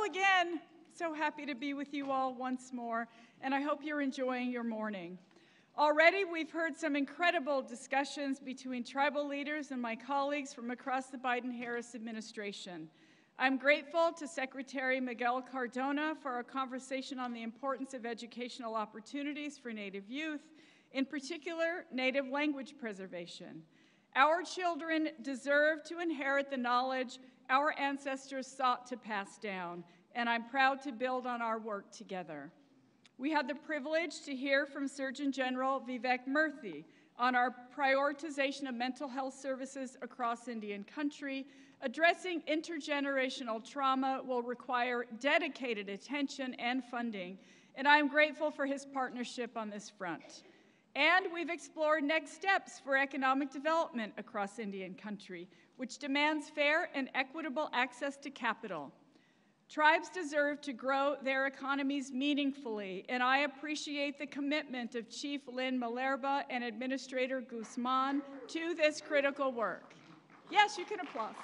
Hello again. So happy to be with you all once more, and I hope you're enjoying your morning. Already, we've heard some incredible discussions between tribal leaders and my colleagues from across the Biden-Harris administration. I'm grateful to Secretary Miguel Cardona for our conversation on the importance of educational opportunities for Native youth, in particular, Native language preservation. Our children deserve to inherit the knowledge our ancestors sought to pass down, and I'm proud to build on our work together. We had the privilege to hear from Surgeon General Vivek Murthy on our prioritization of mental health services across Indian country. Addressing intergenerational trauma will require dedicated attention and funding, and I'm grateful for his partnership on this front. And we've explored next steps for economic development across Indian country, which demands fair and equitable access to capital. Tribes deserve to grow their economies meaningfully, and I appreciate the commitment of Chief Lynn Malerba and Administrator Guzman to this critical work. Yes, you can applaud.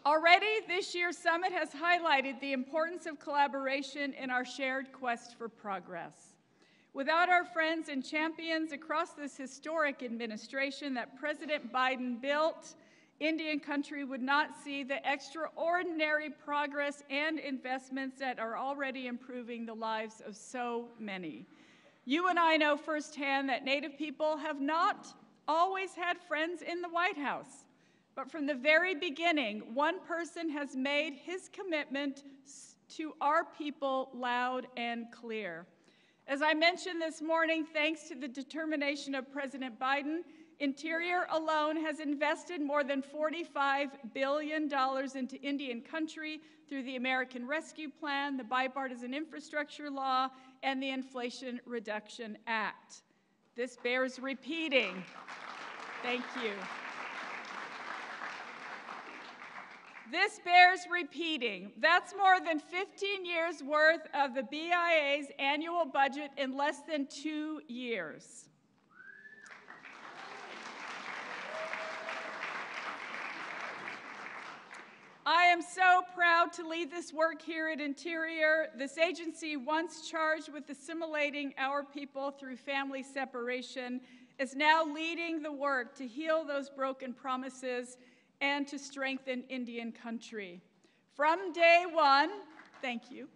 Already, this year's summit has highlighted the importance of collaboration in our shared quest for progress. Without our friends and champions across this historic administration that President Biden built, Indian country would not see the extraordinary progress and investments that are already improving the lives of so many. You and I know firsthand that Native people have not always had friends in the White House. But from the very beginning, one person has made his commitment to our people loud and clear. As I mentioned this morning, thanks to the determination of President Biden, Interior alone has invested more than $45 billion into Indian country through the American Rescue Plan, the Bipartisan Infrastructure Law, and the Inflation Reduction Act. This bears repeating. Thank you. This bears repeating. That's more than 15 years' worth of the BIA's annual budget in less than 2 years. I am so proud to lead this work here at Interior. This agency, once charged with assimilating our people through family separation, is now leading the work to heal those broken promises and to strengthen Indian country. From day one, thank you.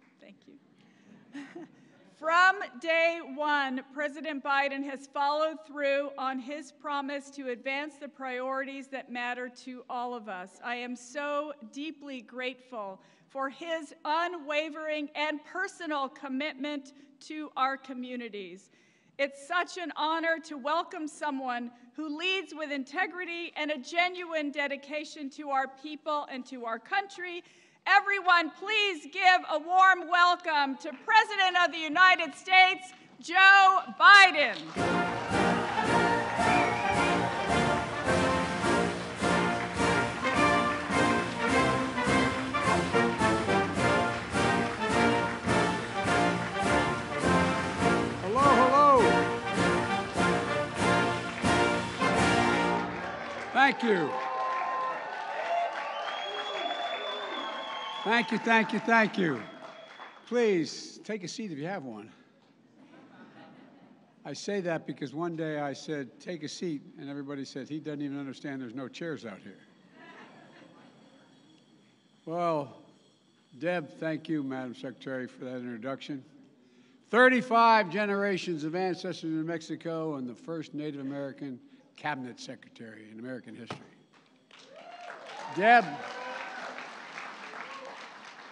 From day one, President Biden has followed through on his promise to advance the priorities that matter to all of us. I am so deeply grateful for his unwavering and personal commitment to our communities. It's such an honor to welcome someone who leads with integrity and a genuine dedication to our people and to our country. Everyone, please give a warm welcome to President of the United States, Joe Biden. Thank you. Thank you, thank you, thank you. Please take a seat if you have one. I say that because one day I said, take a seat, and everybody said, he doesn't even understand there's no chairs out here. Well, Deb, thank you, Madam Secretary, for that introduction. 35 generations of ancestors in New Mexico and the first Native American Cabinet Secretary in American history. Deb,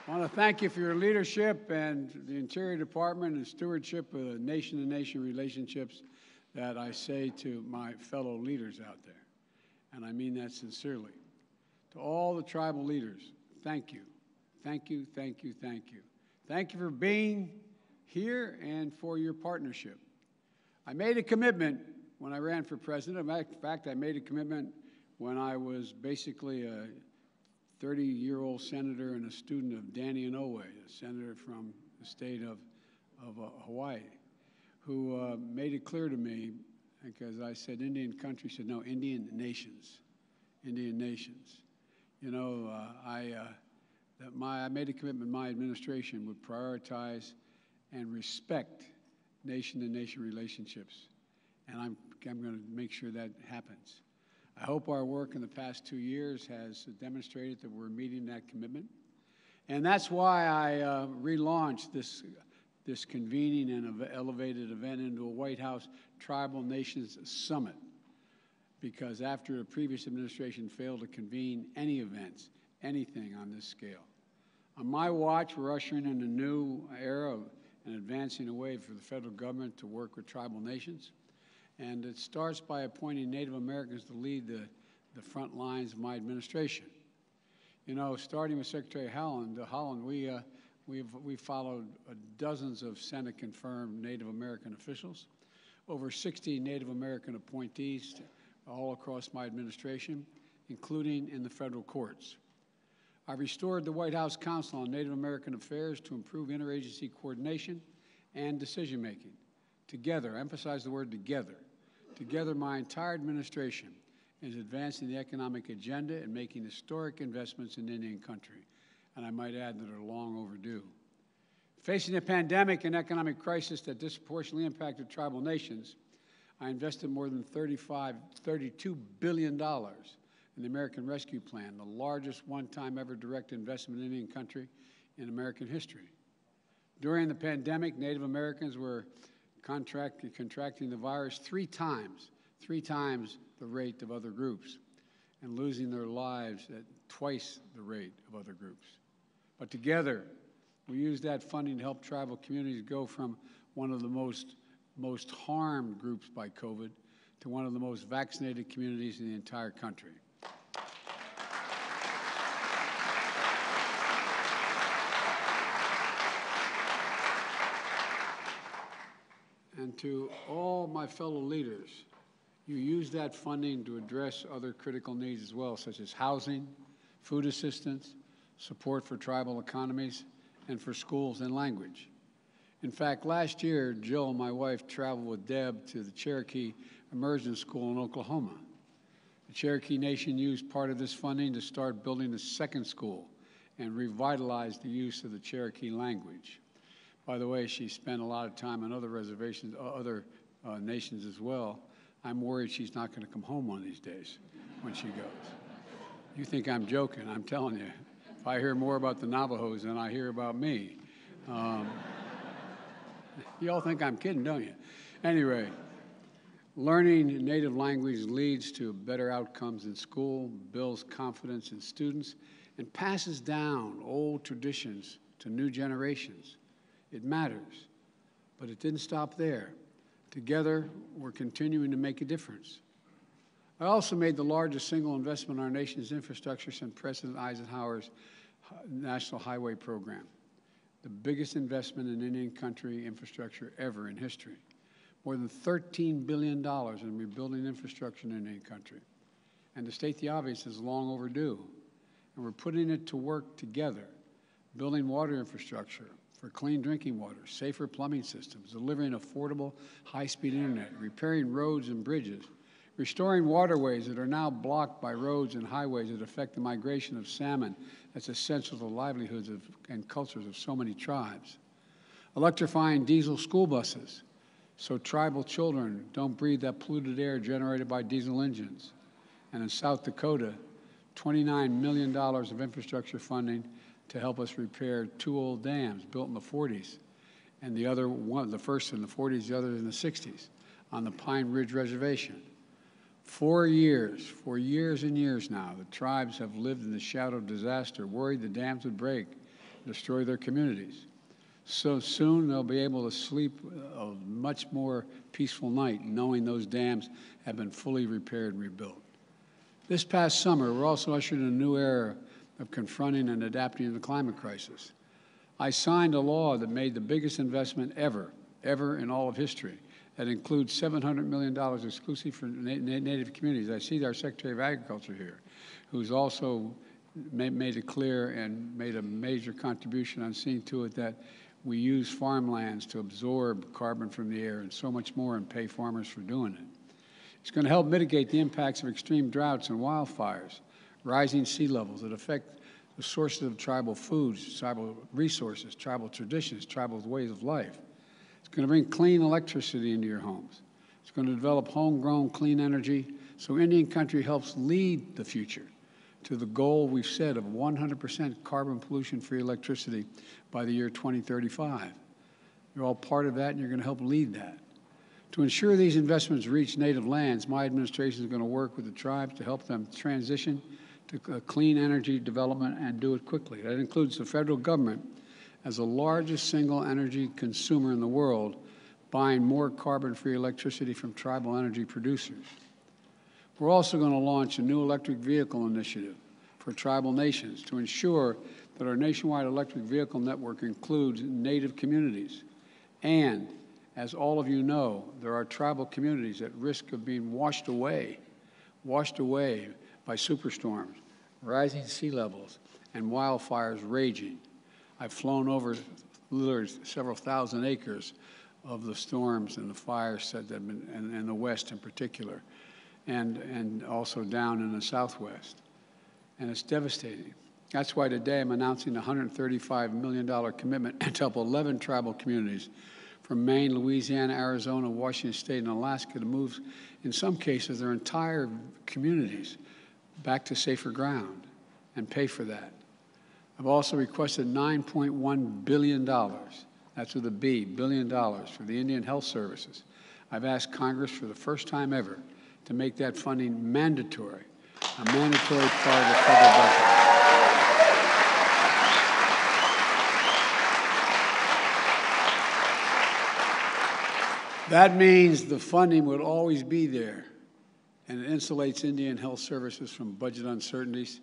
I want to thank you for your leadership and the Interior Department and stewardship of nation-to-nation relationships that I say to my fellow leaders out there. And I mean that sincerely. To all the tribal leaders, thank you. Thank you, thank you, thank you. Thank you for being here and for your partnership. I made a commitment when I ran for president. In fact, I made a commitment when I was basically a 30-year-old senator and a student of Danny Inouye, a senator from the state of Hawaii, who made it clear to me, because I said Indian country, said no, Indian nations. Indian nations. You know, I made a commitment my administration would prioritize and respect nation-to-nation relationships, and I'm going to make sure that happens. I hope our work in the past 2 years has demonstrated that we're meeting that commitment, and that's why I relaunched this convening and elevated event into a White House Tribal Nations Summit, because after the previous administration failed to convene any events, anything on this scale. On my watch, we're ushering in a new era and advancing a way for the federal government to work with tribal nations. And it starts by appointing Native Americans to lead the front lines of my administration. You know, starting with Secretary Haaland, we followed dozens of Senate-confirmed Native American officials, over 60 Native American appointees all across my administration, including in the federal courts. I restored the White House Council on Native American Affairs to improve interagency coordination and decision-making. Together, I emphasize the word together. Together, my entire administration is advancing the economic agenda and making historic investments in Indian country, and I might add that are long overdue. Facing a pandemic and economic crisis that disproportionately impacted tribal nations, I invested more than $32 billion in the American Rescue Plan, the largest one-time ever direct investment in Indian country in American history. During the pandemic, Native Americans were contracting the virus three times the rate of other groups, and losing their lives at twice the rate of other groups. But together, we used that funding to help tribal communities go from one of the most harmed groups by COVID to one of the most vaccinated communities in the entire country. And to all my fellow leaders, you use that funding to address other critical needs as well, such as housing, food assistance, support for tribal economies, and for schools and language. In fact, last year, Jill, my wife, traveled with Deb to the Cherokee Immersion School in Oklahoma. The Cherokee Nation used part of this funding to start building a second school and revitalize the use of the Cherokee language. By the way, she spent a lot of time on other reservations, other nations as well. I'm worried she's not going to come home one of these days when she goes. You think I'm joking, I'm telling you. If I hear more about the Navajos than I hear about me. You all think I'm kidding, don't you? Anyway, learning native language leads to better outcomes in school, builds confidence in students, and passes down old traditions to new generations. It matters, but it didn't stop there. Together, we're continuing to make a difference. I also made the largest single investment in our nation's infrastructure since President Eisenhower's National Highway Program, the biggest investment in Indian country infrastructure ever in history. More than $13 billion in rebuilding infrastructure in Indian country. And to state the obvious, is long overdue. And we're putting it to work together, building water infrastructure for clean drinking water, safer plumbing systems, delivering affordable high-speed internet, repairing roads and bridges, restoring waterways that are now blocked by roads and highways that affect the migration of salmon that's essential to the livelihoods and cultures of so many tribes, electrifying diesel school buses so tribal children don't breathe that polluted air generated by diesel engines, and in South Dakota, $29 million of infrastructure funding to help us repair 2 old dams built in the 40s, and the first in the 40s, the other in the 60s, on the Pine Ridge Reservation. For years and years now, the tribes have lived in the shadow of disaster, worried the dams would break, destroy their communities. So soon they'll be able to sleep a much more peaceful night, knowing those dams have been fully repaired and rebuilt. This past summer, we're also ushering in a new era of confronting and adapting to the climate crisis. I signed a law that made the biggest investment ever in all of history, that includes $700 million exclusively for Native communities. I see our Secretary of Agriculture here, who's also made it clear and made a major contribution on seeing to it that we use farmlands to absorb carbon from the air and so much more and pay farmers for doing it. It's going to help mitigate the impacts of extreme droughts and wildfires, rising sea levels that affect the sources of tribal foods, tribal resources, tribal traditions, tribal ways of life. It's going to bring clean electricity into your homes. It's going to develop homegrown clean energy so Indian country helps lead the future to the goal we've set of 100% carbon pollution-free electricity by the year 2035. You're all part of that, and you're going to help lead that. To ensure these investments reach native lands, my administration is going to work with the tribes to help them transition to clean energy development and do it quickly. That includes the federal government as the largest single energy consumer in the world, buying more carbon-free electricity from tribal energy producers. We're also going to launch a new electric vehicle initiative for tribal nations to ensure that our nationwide electric vehicle network includes native communities. And, as all of you know, there are tribal communities at risk of being washed away by superstorms, rising sea levels, and wildfires raging. I've flown over literally several thousand acres of the storms and the fires that have been in the West in particular, and also down in the Southwest. And it's devastating. That's why today I'm announcing a $135 million commitment to help 11 tribal communities from Maine, Louisiana, Arizona, Washington State, and Alaska to move, in some cases, their entire communities back to safer ground and pay for that. I've also requested $9.1 billion, that's with a B, billion dollars, for the Indian Health Services. I've asked Congress for the first time ever to make that funding mandatory, a mandatory part of the federal budget. That means the funding would always be there, and it insulates Indian Health Services from budget uncertainties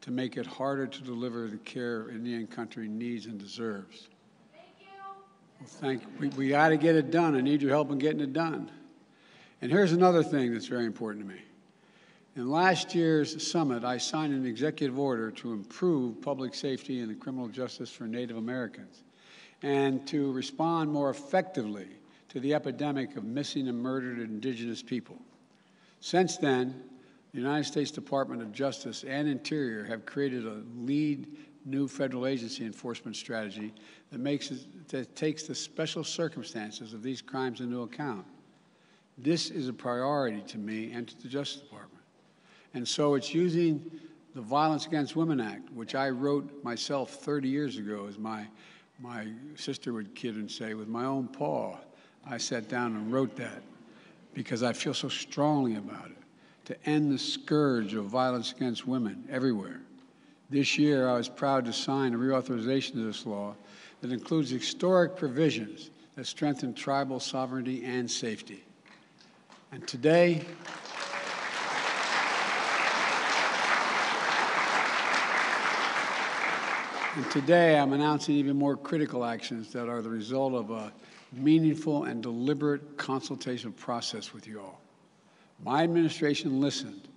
to make it harder to deliver the care Indian country needs and deserves. Thank you. Well, we got to get it done. I need your help in getting it done. And here's another thing that's very important to me. In last year's summit, I signed an executive order to improve public safety and the criminal justice for Native Americans and to respond more effectively to the epidemic of missing and murdered Indigenous people. Since then, the United States Department of Justice and Interior have created a lead new federal agency enforcement strategy that takes the special circumstances of these crimes into account. This is a priority to me and to the Justice Department. And so it's using the Violence Against Women Act, which I wrote myself 30 years ago, as my sister would kid and say, with my own paw. I sat down and wrote that because I feel so strongly about it, to end the scourge of violence against women everywhere. This year, I was proud to sign a reauthorization of this law that includes historic provisions that strengthen tribal sovereignty and safety. And today, I'm announcing even more critical actions that are the result of a meaningful and deliberate consultation process with you all. My administration listened,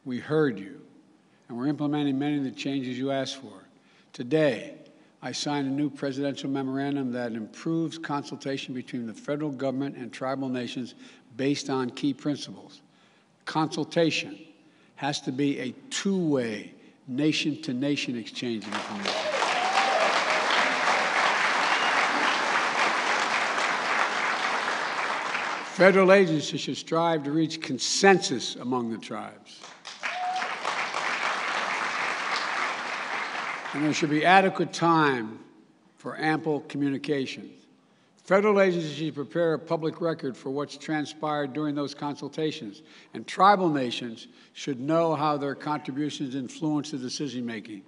we heard you, and we're implementing many of the changes you asked for. Today, I signed a new presidential memorandum that improves consultation between the federal government and tribal nations based on key principles. Consultation has to be a two-way, nation-to-nation exchange of information. Federal agencies should strive to reach consensus among the tribes. And there should be adequate time for ample communication. Federal agencies should prepare a public record for what's transpired during those consultations, and tribal nations should know how their contributions influence the decision-making.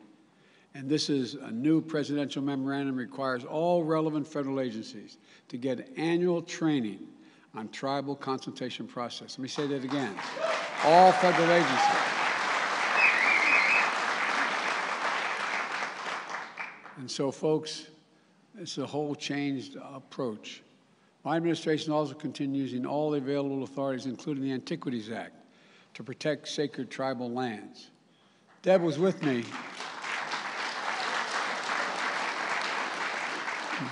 And this is a new presidential memorandum requires all relevant federal agencies to get annual training on tribal consultation process. Let me say that again. All federal agencies. And so, folks, it's a whole changed approach. My administration also continues using all the available authorities, including the Antiquities Act, to protect sacred tribal lands. Deb was with me.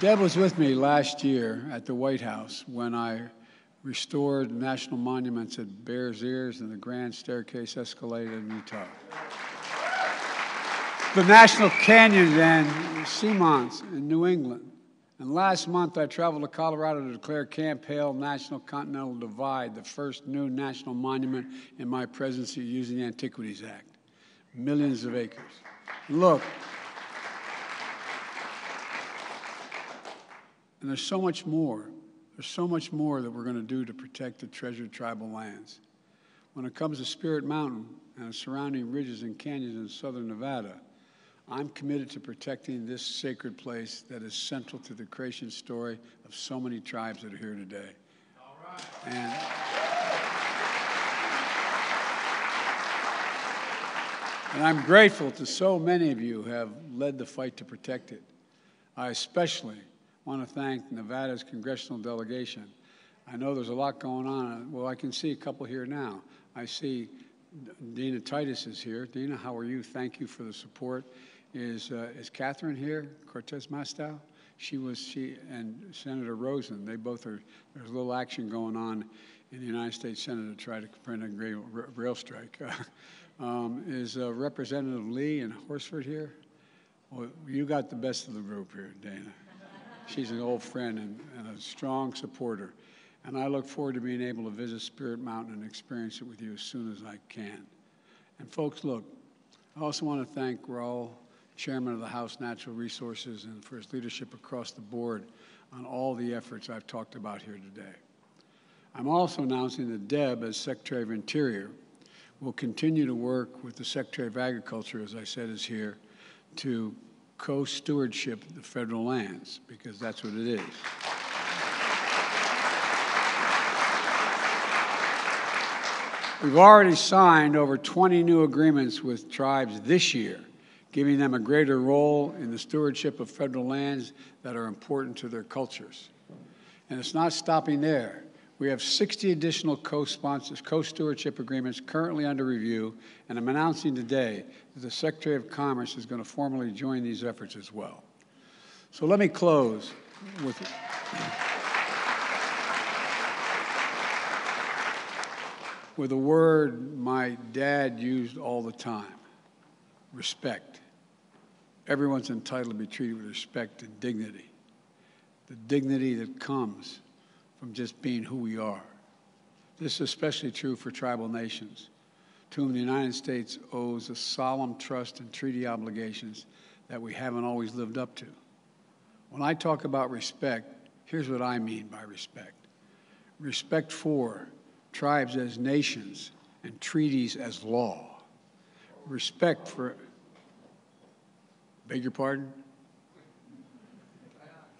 Deb was with me last year at the White House when I restored national monuments at Bears Ears and the Grand Staircase Escalade in Utah, the National Canyons and Seamonts in New England. And last month, I traveled to Colorado to declare Camp Hale National Continental Divide, the first new national monument in my presidency using the Antiquities Act. Millions of acres. Look, and there's so much more. There's so much more that we're going to do to protect the treasured tribal lands. When it comes to Spirit Mountain and the surrounding ridges and canyons in southern Nevada, I'm committed to protecting this sacred place that is central to the creation story of so many tribes that are here today. All right. And I'm grateful to so many of you who have led the fight to protect it. I especially want to thank Nevada's congressional delegation. I know there's a lot going on. Well, I can see a couple here now. I see Dina Titus is here. Dina, how are you? Thank you for the support. Is Catherine here? Cortez Masto? She and Senator Rosen. They both are. There's a little action going on in the United States Senate to try to prevent a rail strike. Is Representative Lee in Horsford here? Well, you got the best of the group here, Dana. She's an old friend and a strong supporter. And I look forward to being able to visit Spirit Mountain and experience it with you as soon as I can. And folks, look, I also want to thank Raul, Chairman of the House Natural Resources, and for his leadership across the board on all the efforts I've talked about here today. I'm also announcing that Deb, as Secretary of Interior, will continue to work with the Secretary of Agriculture, as I said, is here, to co-stewardship the federal lands, because that's what it is. We've already signed over 20 new agreements with tribes this year, giving them a greater role in the stewardship of federal lands that are important to their cultures. And it's not stopping there. We have 60 additional co-stewardship agreements currently under review, and I'm announcing today that the Secretary of Commerce is going to formally join these efforts as well. So let me close with a word my dad used all the time: respect. Everyone's entitled to be treated with respect and dignity, the dignity that comes from just being who we are. This is especially true for tribal nations, to whom the United States owes a solemn trust and treaty obligations that we haven't always lived up to. When I talk about respect, here's what I mean by respect. Respect for tribes as nations and treaties as law. Respect for, beg your pardon?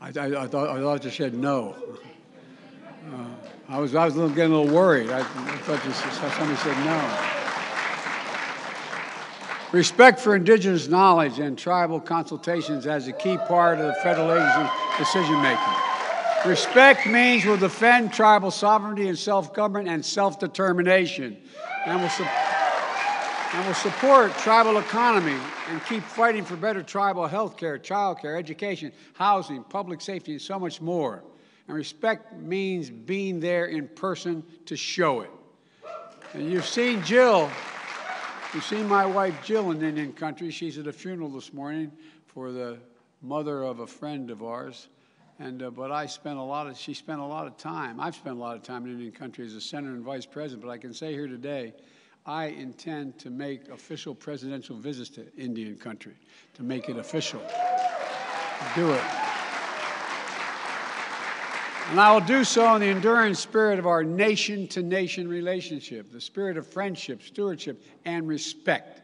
I thought you said no. I was getting a little worried. I thought somebody said no. Respect for indigenous knowledge and tribal consultations as a key part of the federal agency decision-making. Respect means we'll defend tribal sovereignty and self-government and self-determination, and will support tribal economy and keep fighting for better tribal health care, child care, education, housing, public safety, and so much more. And respect means being there in person to show it. And you've seen Jill. You've seen my wife Jill in Indian country. She's at a funeral this morning for the mother of a friend of ours. But she spent a lot of time. I've spent a lot of time in Indian country as a senator and vice president. But I can say here today, I intend to make official presidential visits to Indian country, to make it official, to do it. And I will do so in the enduring spirit of our nation-to-nation relationship, the spirit of friendship, stewardship, and respect.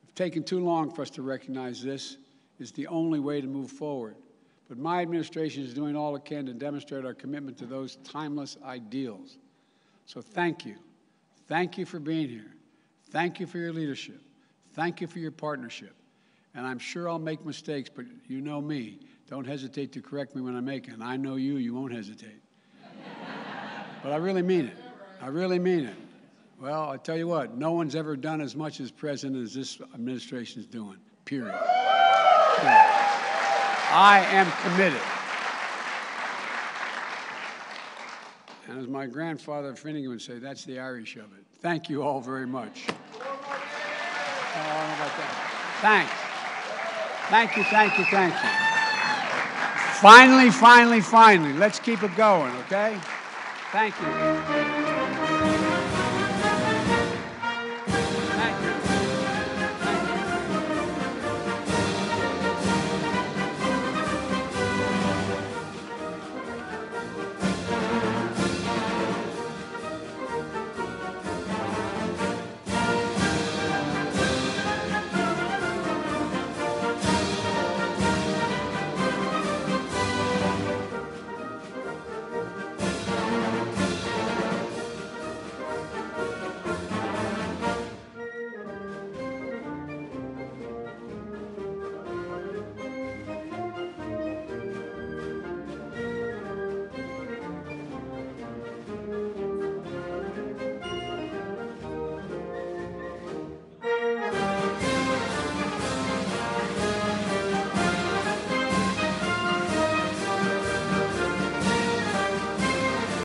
It's taken too long for us to recognize this. It's the only way to move forward. But my administration is doing all it can to demonstrate our commitment to those timeless ideals. So thank you. Thank you for being here. Thank you for your leadership. Thank you for your partnership. And I'm sure I'll make mistakes, but you know me. Don't hesitate to correct me when I make it. And I know you won't hesitate. But I really mean it. I really mean it. Well, I tell you what, no one's ever done as much as president as this administration is doing, period. I am committed. And as my grandfather Finnegan would say, that's the Irish of it. Thank you all very much. I don't know about that. Thanks. Thank you, thank you, thank you. Finally, let's keep it going, okay? Thank you.